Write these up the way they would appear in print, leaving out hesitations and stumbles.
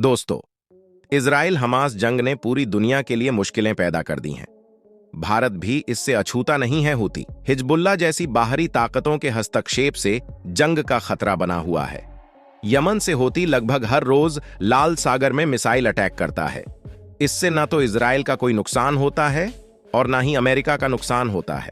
दोस्तों, Israel Hamas जंग ने पूरी दुनिया के लिए मुश्किलें पैदा कर दी हैं। भारत भी इससे अछूता नहीं है। हूती हिजबुल्लाह जैसी बाहरी ताकतों के हस्तक्षेप से जंग का खतरा बना हुआ है। यमन से होती लगभग हर रोज लाल सागर में मिसाइल अटैक करता है। इससे न तो इजराइल का कोई नुकसान होता है और न ही अमेरिका का नुकसान होता है।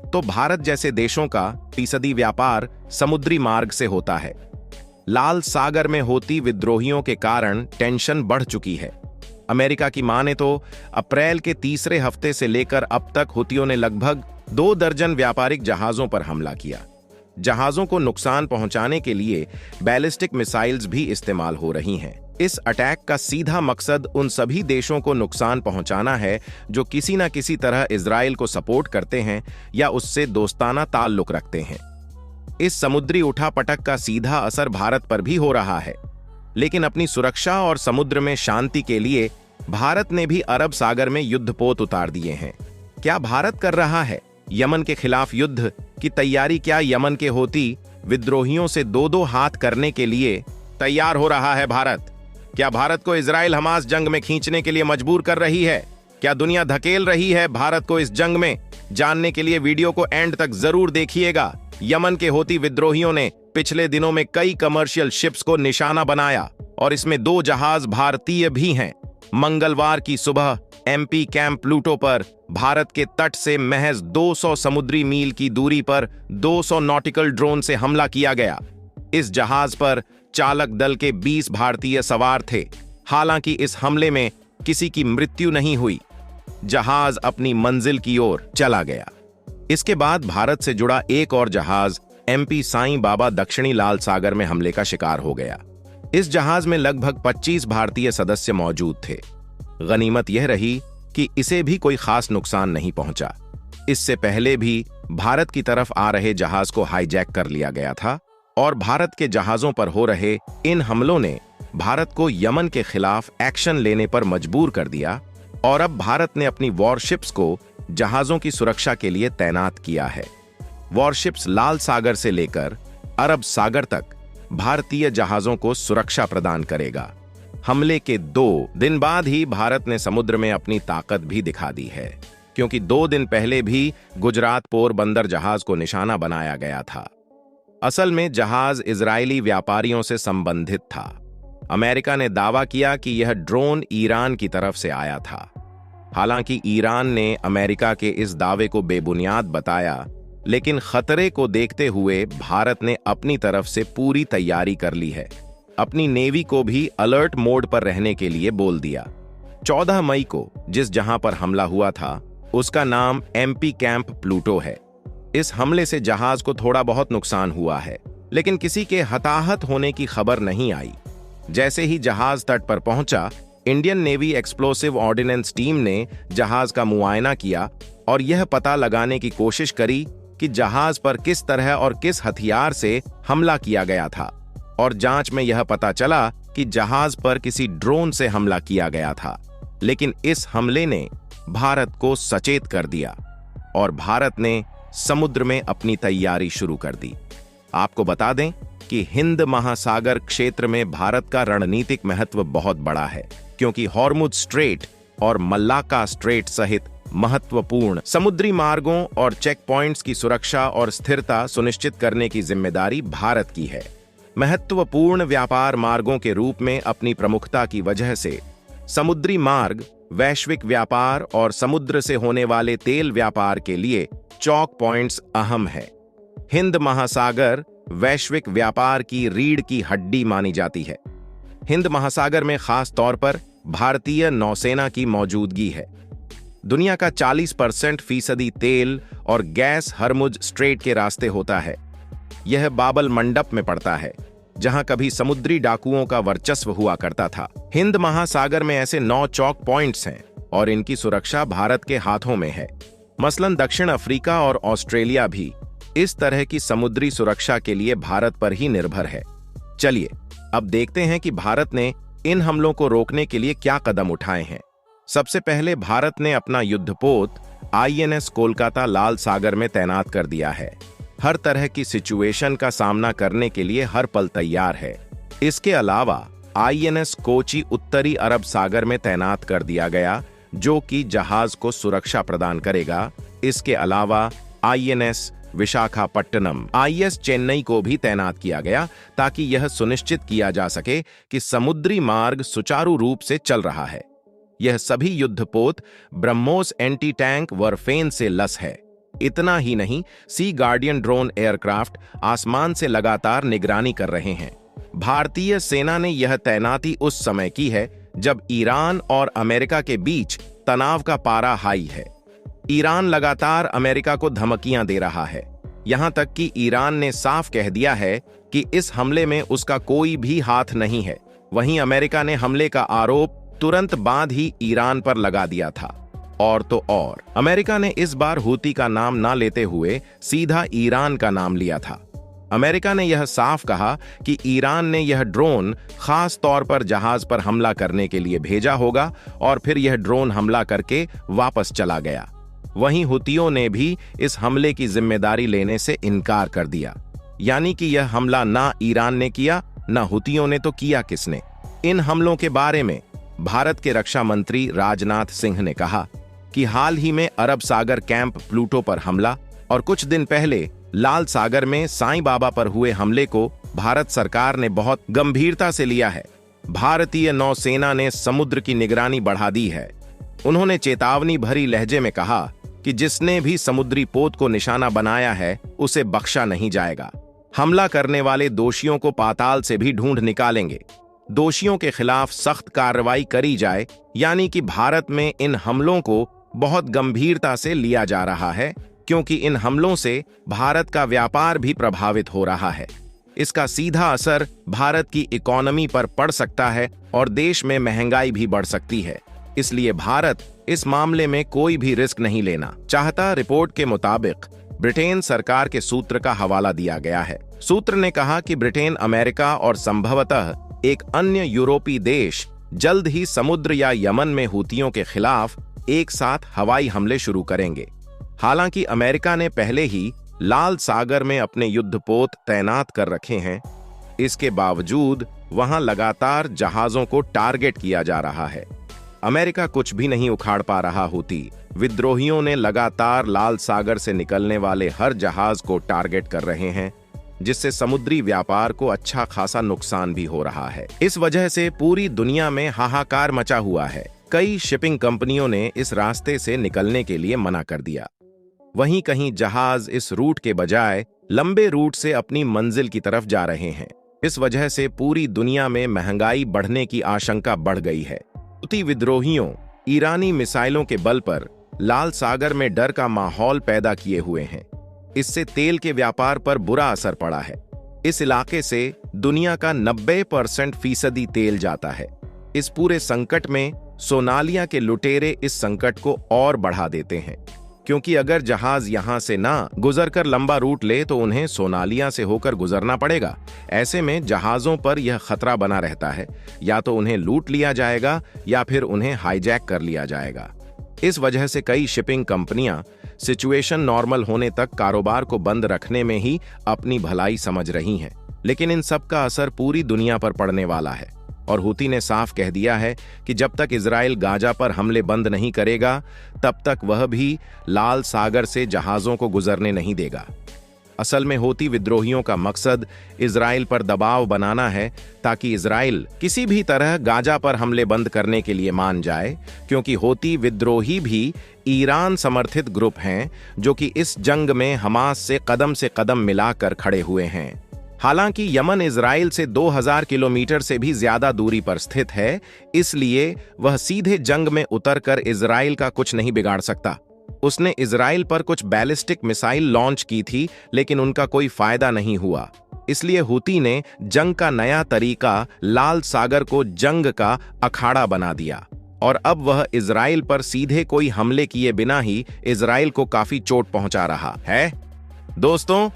तो भारत जैसे देशों का फीसदी व्यापार समुद्री मार्ग से होता है। लाल सागर में होती विद्रोहियों के कारण टेंशन बढ़ चुकी है। अमेरिका की माने तो अप्रैल के तीसरे हफ्ते से लेकर अब तक हुतियों ने लगभग 2 दर्जन व्यापारिक जहाजों पर हमला किया। जहाजों को नुकसान पहुंचाने के लिए बैलिस्टिक मिसाइल्स भी इस्तेमाल हो रही हैं। इस अटैक का सीधा मकसद उन सभी देशों को नुकसान पहुंचाना है जो किसी न किसी तरह इजराइल को सपोर्ट करते हैं या उससे दोस्ताना ताल्लुक रखते हैं। इस समुद्री उठापटक का सीधा असर भारत पर भी हो रहा है, लेकिन अपनी सुरक्षा और समुद्र में शांति के लिए भारत ने भी अरब सागर में युद्धपोत उतार दिए हैं। क्या भारत कर रहा है यमन के खिलाफ युद्ध की तैयारी? क्या यमन के होती विद्रोहियों से दो हाथ करने के लिए तैयार हो रहा है भारत? क्या भारत को इजराइल हमास जंग में खींचने के लिए मजबूर कर रही है? क्या दुनिया धकेल रही है भारत को इस जंग में? जानने के लिए वीडियो को एंड तक जरूर देखिएगा। यमन के होती विद्रोहियों ने पिछले दिनों में कई कमर्शियल शिप्स को निशाना बनाया और इसमें 2 जहाज भारतीय भी हैं। मंगलवार की सुबह एमपी कैंप प्लूटो पर भारत के तट से महज 200 समुद्री मील की दूरी पर 200 नॉटिकल ड्रोन से हमला किया गया। इस जहाज पर चालक दल के 20 भारतीय सवार थे। हालांकि इस हमले में किसी की मृत्यु नहीं हुई। जहाज अपनी मंजिल की ओर चला गया। इसके बाद भारत से जुड़ा एक और जहाज एमपी साईं बाबा दक्षिणी लाल सागर में हमले का शिकार हो गया। इस जहाज में लगभग 25 भारतीय सदस्य मौजूद थे। गनीमत यह रही कि इसे भी कोई खास नुकसान नहीं पहुंचा। इससे पहले भी भारत की तरफ आ रहे जहाज को हाईजैक कर लिया गया था और भारत के जहाजों पर हो रहे इन हमलों ने भारत को यमन के खिलाफ एक्शन लेने पर मजबूर कर दिया और अब भारत ने अपनी वॉरशिप्स को जहाजों की सुरक्षा के लिए तैनात किया है। वॉरशिप्स लाल सागर से लेकर अरब सागर तक भारतीय जहाजों को सुरक्षा प्रदान करेगा। हमले के 2 दिन बाद ही भारत ने समुद्र में अपनी ताकत भी दिखा दी है, क्योंकि 2 दिन पहले भी गुजरात पोरबंदर जहाज को निशाना बनाया गया था। असल में जहाज इजरायली व्यापारियों से संबंधित था। अमेरिका ने दावा किया कि यह ड्रोन ईरान की तरफ से आया था। हालांकि ईरान ने अमेरिका के इस दावे को बेबुनियाद बताया, लेकिन खतरे को देखते हुए भारत ने अपनी तरफ से पूरी तैयारी कर ली है। अपनी नेवी को भी अलर्ट मोड पर रहने के लिए बोल दिया। 14 मई को जिस जहां पर हमला हुआ था उसका नाम एमपी कैंप प्लूटो है। इस हमले से जहाज को थोड़ा बहुत नुकसान हुआ है, लेकिन किसी के हताहत होने की खबर नहीं आई। जैसे ही जहाज तट पर पहुंचा, Indian navy explosive ordnance team ने जहाज का मुआयना किया और यह पता लगाने की कोशिश करी कि जहाज पर किस तरह और किस हथियार से हमला किया गया था। और जांच में यह पता चला कि जहाज पर किसी ड्रोन से हमला किया गया था। लेकिन इस हमले ने भारत को सचेत कर दिया और भारत ने समुद्र में अपनी तैयारी शुरू कर दी। आपको बता दें कि हिंद महासागर क्षेत्र में भारत का रणनीतिक महत्व बहुत बड़ा है, क्योंकि हॉर्मुज स्ट्रेट और मल्लाका स्ट्रेट सहित महत्वपूर्ण समुद्री मार्गों और चेक पॉइंट्स की सुरक्षा और स्थिरता सुनिश्चित करने की जिम्मेदारी भारत की है। महत्वपूर्ण व्यापार मार्गों के रूप में अपनी प्रमुखता की वजह से समुद्री मार्ग वैश्विक व्यापार और समुद्र से होने वाले तेल व्यापार के लिए चौक पॉइंट्स अहम है। हिंद महासागर वैश्विक व्यापार की रीढ़ की हड्डी मानी जाती है। हिंद महासागर में खास तौर पर भारतीय नौसेना की मौजूदगी है। दुनिया का 40% फीसदी तेल और गैस हरमुज स्ट्रेट के रास्ते होता है। यह बाबल मंडप में पड़ता है, जहां कभी समुद्री डाकुओं का वर्चस्व हुआ करता था। हिंद महासागर में ऐसे 9 चौक पॉइंट्स हैं और इनकी सुरक्षा भारत के हाथों में है। मसलन दक्षिण अफ्रीका और ऑस्ट्रेलिया भी इस तरह की समुद्री सुरक्षा के लिए भारत पर ही निर्भर है। चलिए अब देखते हैं कि भारत ने इन हमलों को रोकने के लिए क्या कदम उठाए हैं। सबसे पहले भारत ने अपना युद्धपोत आईएनएस कोलकाता लाल सागर में तैनात कर दिया है। हर तरह की सिचुएशन का सामना करने के लिए हर पल तैयार है। इसके अलावा INS कोची उत्तरी अरब सागर में तैनात कर दिया गया, जो कि जहाज को सुरक्षा प्रदान करेगा। इसके अलावा INS विशाखापट्टनम, IS चेन्नई को भी तैनात किया गया ताकि यह सुनिश्चित किया जा सके कि समुद्री मार्ग सुचारू रूप से चल रहा है। यह सभी युद्धपोत ब्रह्मोस एंटी टैंक वरफेन से लैस है। इतना ही नहीं, सी गार्डियन ड्रोन एयरक्राफ्ट आसमान से लगातार निगरानी कर रहे हैं। भारतीय सेना ने यह तैनाती उस समय की है जब ईरान और अमेरिका के बीच तनाव का पारा हाई है। ईरान लगातार अमेरिका को धमकियां दे रहा है, यहां तक कि ईरान ने साफ कह दिया है कि इस हमले में उसका कोई भी हाथ नहीं है। वहीं अमेरिका ने हमले का आरोप तुरंत बाद ही ईरान पर लगा दिया था। और तो और, अमेरिका ने इस बार हूती का नाम ना लेते हुए सीधा ईरान का नाम लिया था। अमेरिका ने यह साफ कहा कि ईरान ने यह ड्रोन खास तौर पर जहाज पर हमला करने के लिए भेजा होगा और फिर यह ड्रोन हमला करके वापस चला गया। वहीं हुतियों ने भी इस हमले की जिम्मेदारी लेने से इनकार कर दिया, यानी कि यह हमला ना ईरान ने किया ना हुतियों ने, तो किया किसने? इन हमलों के बारे में भारत के रक्षा मंत्री राजनाथ सिंह ने कहा कि हाल ही में अरब सागर कैंप प्लूटो पर हमला और कुछ दिन पहले लाल सागर में साईं बाबा पर हुए हमले को भारत सरकार ने बहुत गंभीरता से लिया है। भारतीय नौसेना ने समुद्र की निगरानी बढ़ा दी है। उन्होंने चेतावनी भरी लहजे में कहा कि जिसने भी समुद्री पोत को निशाना बनाया है उसे बख्शा नहीं जाएगा। हमला करने वाले दोषियों को पाताल से भी ढूंढ निकालेंगे। दोषियों के खिलाफ सख्त कार्रवाई करी जाए, यानी कि भारत में इन हमलों को बहुत गंभीरता से लिया जा रहा है, क्योंकि इन हमलों से भारत का व्यापार भी प्रभावित हो रहा है। इसका सीधा असर भारत की इकोनॉमी पर पड़ सकता है और देश में महंगाई भी बढ़ सकती है। इसलिए भारत इस मामले में कोई भी रिस्क नहीं लेना चाहता। रिपोर्ट के मुताबिक ब्रिटेन सरकार के सूत्र का हवाला दिया गया है। सूत्र ने कहा कि ब्रिटेन, अमेरिका और संभवतः एक अन्य यूरोपीय देश जल्द ही समुद्र या यमन में हूतियों के खिलाफ एक साथ हवाई हमले शुरू करेंगे। हालांकि अमेरिका ने पहले ही लाल सागर में अपने युद्धपोत तैनात कर रखे हैं, इसके बावजूद वहां लगातार जहाजों को टारगेट किया जा रहा है। अमेरिका कुछ भी नहीं उखाड़ पा रहा हूती विद्रोहियों ने लगातार लाल सागर से निकलने वाले हर जहाज को टारगेट कर रहे हैं, जिससे समुद्री व्यापार को अच्छा खासा नुकसान भी हो रहा है। इस वजह से पूरी दुनिया में हाहाकार मचा हुआ है। कई शिपिंग कंपनियों ने इस रास्ते से निकलने के लिए मना कर दिया। वहीं कहीं जहाज इस रूट के बजाय लंबे रूट से अपनी मंजिल की तरफ जा रहे हैं। इस वजह से पूरी दुनिया में महंगाई बढ़ने की आशंका बढ़ गई है। हूती विद्रोहियों ईरानी मिसाइलों के बल पर लाल सागर में डर का माहौल पैदा किए हुए हैं। इससे तेल के व्यापार पर बुरा असर पड़ा है। इस इलाके से दुनिया का 90% तेल जाता है। इस पूरे संकट में सोनालिया के लुटेरे इस संकट को और बढ़ा देते हैं, क्योंकि अगर जहाज यहां से ना गुजरकर लंबा रूट ले तो उन्हें सोनालिया से होकर गुजरना पड़ेगा। ऐसे में जहाजों पर यह खतरा बना रहता है, या तो उन्हें लूट लिया जाएगा या फिर उन्हें हाईजैक कर लिया जाएगा। इस वजह से कई शिपिंग कंपनियां सिचुएशन नॉर्मल होने तक कारोबार को बंद रखने में ही अपनी भलाई समझ रही हैं। लेकिन इन सब का असर पूरी दुनिया पर पड़ने वाला है और हूती ने साफ कह दिया है कि जब तक इजराइल गाजा पर हमले बंद नहीं करेगा, तब तक वह भी लाल सागर से जहाजों को गुजरने नहीं देगा। असल में हूती विद्रोहियों का मकसद इजराइल पर दबाव बनाना है ताकि इजराइल किसी भी तरह गाजा पर हमले बंद करने के लिए मान जाए, क्योंकि हूती विद्रोही भी ईरान समर्थित ग्रुप हैं जो कि इस जंग में हमास से कदम मिलाकर खड़े हुए हैं। हालांकि यमन इजराइल से 2000 किलोमीटर से भी ज्यादा दूरी पर स्थित है, इसलिए वह सीधे जंग में उतरकर इजराइल का कुछ नहीं बिगाड़ सकता। उसने इजराइल पर कुछ बैलिस्टिक मिसाइल लॉन्च की थी, लेकिन उनका कोई फायदा नहीं हुआ। इसलिए हूती ने जंग का नया तरीका लाल सागर को जंग का अखाड़ा बना दिया और अब वह इजराइल पर सीधे कोई हमले किए बिना ही इजराइल को काफी चोट पहुंचा रहा है। दोस्तों,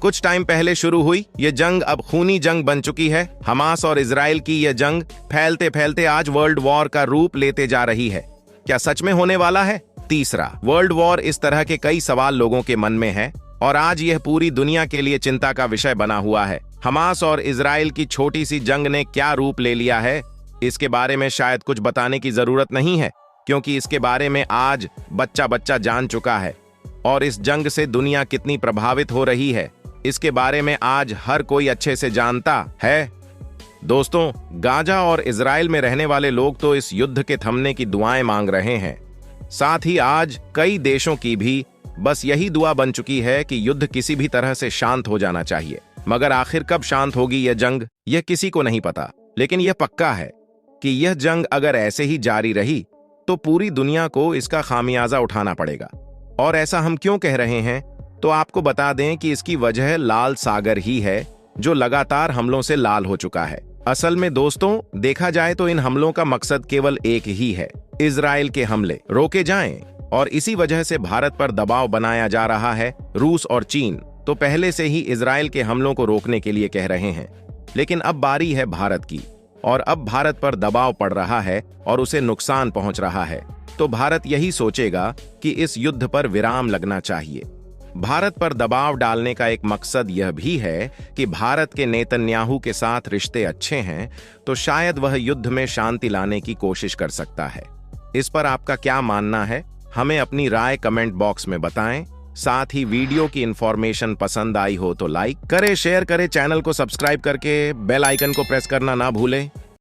कुछ टाइम पहले शुरू हुई ये जंग अब खूनी जंग बन चुकी है। हमास और इजराइल की यह जंग फैलते फैलते आज वर्ल्ड वॉर का रूप लेते जा रही है। क्या सच में होने वाला है? तीसरा वर्ल्ड वॉर, इस तरह के कई सवाल लोगों के मन में है और आज यह पूरी दुनिया के लिए चिंता का विषय बना हुआ है। हमास और इजराइल की छोटी सी जंग ने क्या रूप ले लिया है, इसके बारे में शायद कुछ बताने की जरूरत नहीं है, क्योंकि इसके बारे में आज बच्चा बच्चा जान चुका है। और इस जंग से दुनिया कितनी प्रभावित हो रही है, इसके बारे में आज हर कोई अच्छे से जानता है। दोस्तों, गाजा और इजराइल में रहने वाले लोग तो इस युद्ध के थमने की दुआएं मांग रहे हैं। साथ ही आज कई देशों की भी बस यही दुआ बन चुकी है कि युद्ध किसी भी तरह से शांत हो जाना चाहिए। मगर आखिर कब शांत होगी यह जंग, यह किसी को नहीं पता। लेकिन यह पक्का है कि यह जंग अगर ऐसे ही जारी रही तो पूरी दुनिया को इसका खामियाजा उठाना पड़ेगा। और ऐसा हम क्यों कह रहे हैं, तो आपको बता दें कि इसकी वजह लाल सागर ही है, जो लगातार हमलों से लाल हो चुका है। असल में दोस्तों, देखा जाए तो इन हमलों का मकसद केवल एक ही है, इजराइल के हमले रोके जाएं। और इसी वजह से भारत पर दबाव बनाया जा रहा है। रूस और चीन तो पहले से ही इजराइल के हमलों को रोकने के लिए कह रहे हैं, लेकिन अब बारी है भारत की। और अब भारत पर दबाव पड़ रहा है और उसे नुकसान पहुंच रहा है, तो भारत यही सोचेगा कि इस युद्ध पर विराम लगना चाहिए। भारत पर दबाव डालने का एक मकसद यह भी है कि भारत के नेतन्याहू के साथ रिश्ते अच्छे हैं, तो शायद वह युद्ध में शांति लाने की कोशिश कर सकता है। इस पर आपका क्या मानना है, हमें अपनी राय कमेंट बॉक्स में बताएं। साथ ही वीडियो की इंफॉर्मेशन पसंद आई हो तो लाइक करें, शेयर करें, चैनल को सब्सक्राइब करके बेल आइकन को प्रेस करना ना भूलें।